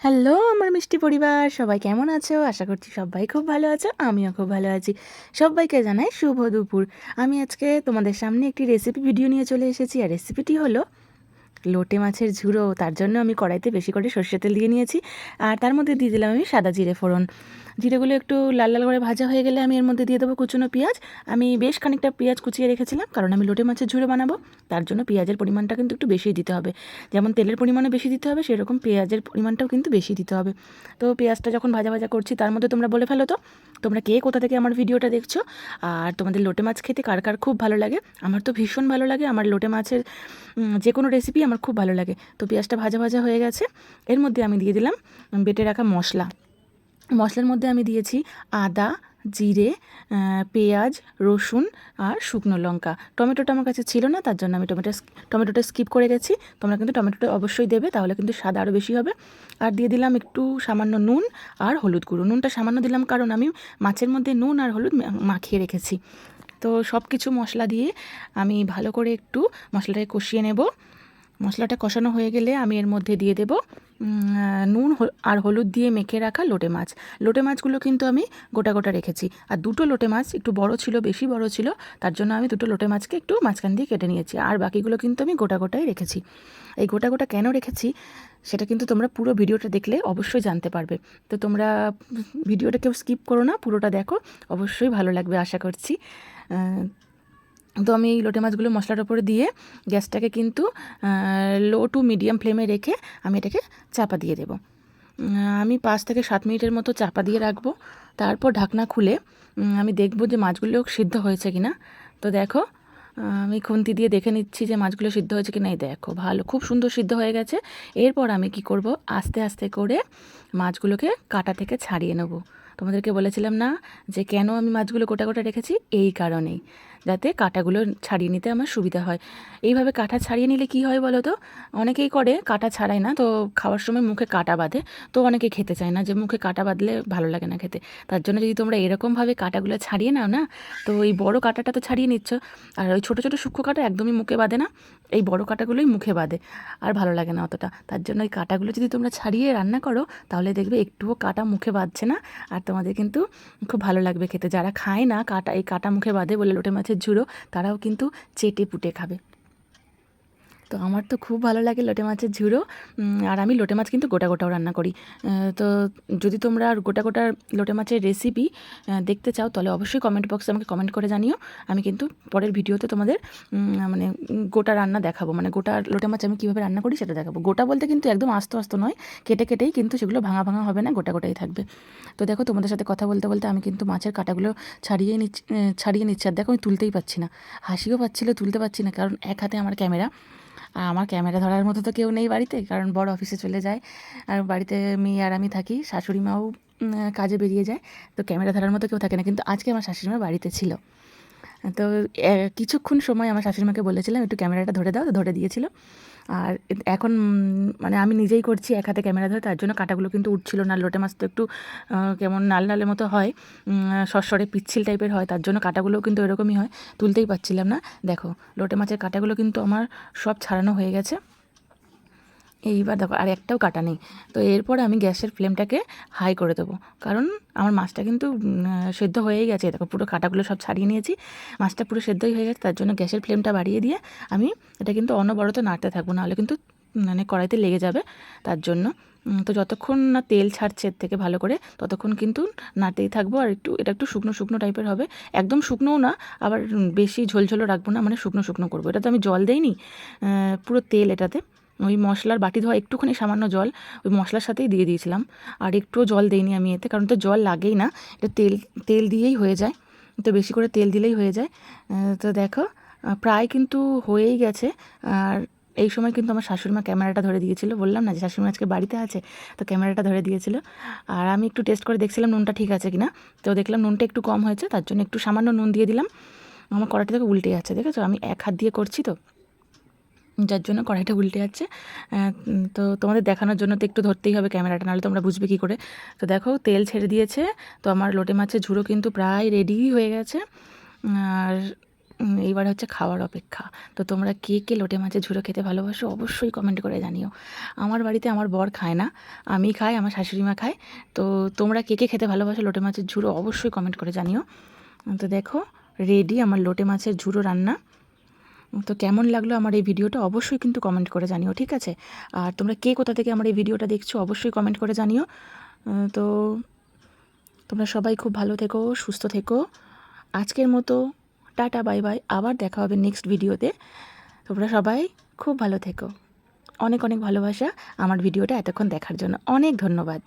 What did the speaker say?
Hello আমার মিষ্টি পরিবার, সবাই কেমন আছো? আশা করছি সবাই খুব ভালো আছো, আমিও খুব ভালো আছি। সবাইকে জানাই শুভ দুপুর। আমি আজকে তোমাদের সামনে একটি রেসিপি ভিডিও নিয়ে চলে এসেছি, আর রেসিপিটি হলো লোটে মাছের ঝুড়ো। তার জন্য আমি কড়াইতে বেশি করে সর্ষের তেল দিয়ে নিয়েছি, আর তার মধ্যে দিয়ে দিলাম আমি সাদা জিরে ফোড়ন। জিরেগুলো একটু লাল লাল করে ভাজা হয়ে গেলে আমি এর মধ্যে দিয়ে দেবো কুচনো পেঁয়াজ। আমি বেশ খানিকটা পেঁয়াজ কুচিয়ে রেখেছিলাম, কারণ আমি লোটে মাছের ঝুড়ো বানাবো। তার জন্য পেঁয়াজের পরিমাণটা কিন্তু একটু বেশি দিতে হবে। যেমন তেলের পরিমাণও বেশি দিতে হবে, সেরকম পেঁয়াজের পরিমাণটাও কিন্তু বেশি দিতে হবে। তো পেঁয়াজটা যখন ভাজা ভাজা করছি, তার মধ্যে তোমরা বলে ফেলো তো তোমরা কে কোথা থেকে আমার ভিডিওটা দেখছো, আর তোমাদের লোটে মাছ খেতে কার কার খুব ভালো লাগে। আমার তো ভীষণ ভালো লাগে, আমার লোটে মাছের যে কোনো রেসিপি আমার খুব ভালো লাগে। তো পেঁয়াজটা ভাজা ভাজা হয়ে গেছে, এর মধ্যে আমি দিয়ে দিলাম বেটে রাখা মশলা। মশলার মধ্যে আমি দিয়েছি আদা, জিরে, পেঁয়াজ, রসুন আর শুকনো লঙ্কা। টমেটোটা আমার কাছে ছিল না, তার জন্য আমি টমেটোটা স্কিপ করে গেছি। তোমরা কিন্তু টমেটোটা অবশ্যই দেবে, তাহলে কিন্তু স্বাদ আরও বেশি হবে। আর দিয়ে দিলাম একটু সামান্য নুন আর হলুদ গুঁড়ো। নুনটা সামান্য দিলাম, কারণ আমি মাছের মধ্যে নুন আর হলুদ মাখিয়ে রেখেছি। তো সব কিছু মশলা দিয়ে আমি ভালো করে একটু মশলাটাকে কষিয়ে নেব। মশলাটা কষানো হয়ে গেলে আমি এর মধ্যে দিয়ে দেব নুন আর হলুদ দিয়ে মেখে রাখা লোটে মাছ। লোটে মাছগুলো কিন্তু আমি গোটা গোটা রেখেছি, আর দুটো লোটে মাছ একটু বড় ছিল, বেশি বড় ছিল, তার জন্য আমি দুটো লোটে মাছকে একটু মাঝখান দিয়ে কেটে নিয়েছি, আর বাকিগুলো কিন্তু আমি গোটা গোটাই রেখেছি। এই গোটা গোটা কেন রেখেছি সেটা কিন্তু তোমরা পুরো ভিডিওটা দেখলে অবশ্যই জানতে পারবে। তো তোমরা ভিডিওটা কেউ স্কিপ করো না, পুরোটা দেখো, অবশ্যই ভালো লাগবে আশা করছি। তো আমি এই লোটে মাছগুলো মশলার ওপরে দিয়ে গ্যাসটাকে কিন্তু লো টু মিডিয়াম ফ্লেমে রেখে আমি এটাকে চাপা দিয়ে দেবো। আমি 5 থেকে 7 মিনিটের মতো চাপা দিয়ে রাখবো। তারপর ঢাকনা খুলে আমি দেখব যে মাছগুলো সিদ্ধ হয়েছে কি না। তো দেখো, আমি খুন্তি দিয়ে দেখে নিচ্ছি যে মাছগুলো সিদ্ধ হয়েছে কি না। এই দেখো, ভালো, খুব সুন্দর সিদ্ধ হয়ে গেছে। এরপর আমি কি করব, আস্তে আস্তে করে মাছগুলোকে কাঁটা থেকে ছাড়িয়ে নেব। তোমাদেরকে বলেছিলাম না যে কেন আমি মাছগুলো গোটা গোটা রেখেছি, এই কারণেই, যাতে কাঁটাগুলো ছাড়িয়ে নিতে আমার সুবিধা হয়। এইভাবে কাঁটা ছাড়িয়ে নিলে কি হয় বলো তো, অনেকেই করে কাঁটা ছাড়ায় না, তো খাওয়ার সময় মুখে কাঁটা বাঁধে, তো অনেকে খেতে চায় না, যে মুখে কাঁটা বাঁধলে ভালো লাগে না খেতে। তার জন্য যদি তোমরা এরকমভাবে কাঁটাগুলো ছাড়িয়ে নাও না, তো এই বড় কাঁটাটা তো ছাড়িয়ে নিচ্ছ, আর ওই ছোটো ছোটো সূক্ষ্ম কাঁটা একদমই মুখে বাঁধে না, এই বড় কাঁটাগুলোই মুখে বাঁধে, আর ভালো লাগে না অতটা। তার জন্য এই কাঁটাগুলো যদি তোমরা ছাড়িয়ে রান্না করো, তাহলে দেখবে একটুও কাঁটা মুখে বাঁধছে না, আর তোমাদের কিন্তু খুব ভালো লাগবে খেতে। যারা খায় না কাঁটা, এই কাঁটা মুখে বাঁধে বলে লোটে মাছের ঝুড়ো, তারাও কিন্তু চেটে পুটে খাবে। তো আমার তো খুব ভালো লাগে লোটে মাছের ঝুড়ো। আর আমি লোটে মাছ কিন্তু গোটা গোটাও রান্না করি। তো যদি তোমরা আর গোটা গোটা লোটে মাছের রেসিপি দেখতে চাও, তাহলে অবশ্যই কমেন্ট বক্সে আমাকে কমেন্ট করে জানিও। আমি কিন্তু পরের ভিডিওতে তোমাদের মানে গোটা রান্না দেখাবো, মানে গোটা লোটে মাছ আমি কীভাবে রান্না করি সেটা দেখাবো। গোটা বলতে কিন্তু একদম আস্ত আস্ত নয়, কেটে কেটেই কিন্তু সেগুলো ভাঙা ভাঙা হবে না, গোটা গোটাই থাকবে। তো দেখো, তোমাদের সাথে কথা বলতে বলতে আমি কিন্তু মাছের কাঁটাগুলো ছাড়িয়ে নিচ্ছি, আর দেখো আমি তুলতেই পারছি না, হাসিও পাচ্ছিল, তুলতে পারছি না, কারণ এক হাতে আমার ক্যামেরা, আর আমার ক্যামেরা ধরার মতো তো কেউ নেই বাড়িতে, কারণ বড় অফিসে চলে যায়, আর বাড়িতে মেয়ে আর আমি থাকি, শাশুড়ি মাও কাজে বেরিয়ে যায়, তো ক্যামেরা ধরার মতো কেউ থাকে না। কিন্তু আজকে আমার শাশুড়ি মা বাড়িতে ছিল, তো কিছুক্ষণ সময় আমার শাশুড়িমাকে বলেছিলাম একটু ক্যামেরাটা ধরে দাও, তো ধরে দিয়েছিল। আর এখন মানে আমি নিজেই করছি এক হাতে ক্যামেরা ধরে, তার জন্য কাঁটাগুলো কিন্তু উঠছিল না। লোটে মাছ তো একটু কেমন নাল নালের মতো হয়, সরসরে পিচ্ছিল টাইপের হয়, তার জন্য কাঁটাগুলোও কিন্তু এরকমই হয়, তুলতেই পারছিলাম না। দেখো, লোটে মাছের কাঁটাগুলো কিন্তু আমার সব ছাড়ানো হয়ে গেছে। এইবার দেখো আর একটাও কাটা নেই। তো এরপরে আমি গ্যাসের ফ্লেমটাকে হাই করে দেবো, কারণ আমার মাছটা কিন্তু সেদ্ধ হয়েই গেছে। দেখো, পুরো কাঁটাগুলো সব ছাড়িয়ে নিয়েছি, মাছটা পুরো সেদ্ধই হয়ে গেছে, তার জন্য গ্যাসের ফ্লেমটা বাড়িয়ে দিয়ে আমি এটা কিন্তু অনবরত নাড়তে থাকবো, নাহলে কিন্তু মানে কড়াইতে লেগে যাবে। তার জন্য তো যতক্ষণ না তেল ছাড়ছে এর থেকে ভালো করে, ততক্ষণ কিন্তু নাড়তেই থাকবো। আর এটা একটু শুকনো শুকনো টাইপের হবে, একদম শুকনোও না, আবার বেশি ঝোলঝোলও রাখবো না, মানে শুকনো শুকনো করবো। এটা তো আমি জল দেইনি, পুরো তেল এটাতে। ওই মশলার বাটি ধোয়া একটুখানি সামান্য জল ওই মশলার সাথেই দিয়ে দিয়েছিলাম, আর একটুও জল দেইনি আমি এতে, কারণ তো জল লাগেই না, এটা তেল তেল দিয়েই হয়ে যায়, তো বেশি করে তেল দিলেই হয়ে যায়। তো দেখো, প্রায় কিন্তু হয়েই গেছে। আর এই সময় কিন্তু আমার শাশুড়িমা ক্যামেরাটা ধরে দিয়েছিল, বললাম না যে শাশুড়িমা আজকে বাড়িতে আছে, তো ক্যামেরাটা ধরে দিয়েছিল। আর আমি একটু টেস্ট করে দেখছিলাম নুনটা ঠিক আছে কিনা, তো দেখলাম নুনটা একটু কম হয়েছে, তার জন্য একটু সামান্য নুন দিয়ে দিলাম। আমার কড়াইটা থেকে উল্টে যাচ্ছে, দেখেছো, আমি এক হাত দিয়ে করছি, তো যার জন্য কড়াইটা উল্টে যাচ্ছে। তো তোমাদের দেখানোর জন্য তো একটু ধরতেই হবে ক্যামেরাটা, নাহলে তোমরা বুঝবে কী করে। তো দেখো, তেল ছেড়ে দিয়েছে, তো আমার লোটে মাছের ঝুড়ো কিন্তু প্রায় রেডি হয়ে গেছে। আর এইবার হচ্ছে খাওয়ার অপেক্ষা। তো তোমরা কে কে লোটে মাছের ঝুড়ো খেতে ভালোবাসো অবশ্যই কমেন্ট করে জানিও। আমার বাড়িতে আমার বর খায় না, আমি খাই, আমার শাশুড়ি মা খায়। তো তোমরা কে কে খেতে ভালোবাসো লোটে মাছের ঝুড়ো অবশ্যই কমেন্ট করে জানিও। তো দেখো রেডি আমার লোটে মাছের ঝুড়ো রান্না। তো কেমন লাগলো আমার এই ভিডিওটা অবশ্যই কিন্তু কমেন্ট করে জানিও, ঠিক আছে? আর তোমরা কে কোথা থেকে আমার এই ভিডিওটা দেখছো অবশ্যই কমেন্ট করে জানিও। তো তোমরা সবাই খুব ভালো থেকো, সুস্থ থেকো। আজকের মতো টাটা, বাই বাই। আবার দেখা হবে নেক্সট ভিডিওতে। তোমরা সবাই খুব ভালো থেকো। অনেক অনেক ভালোবাসা আমার ভিডিওটা এতক্ষণ দেখার জন্য। অনেক ধন্যবাদ।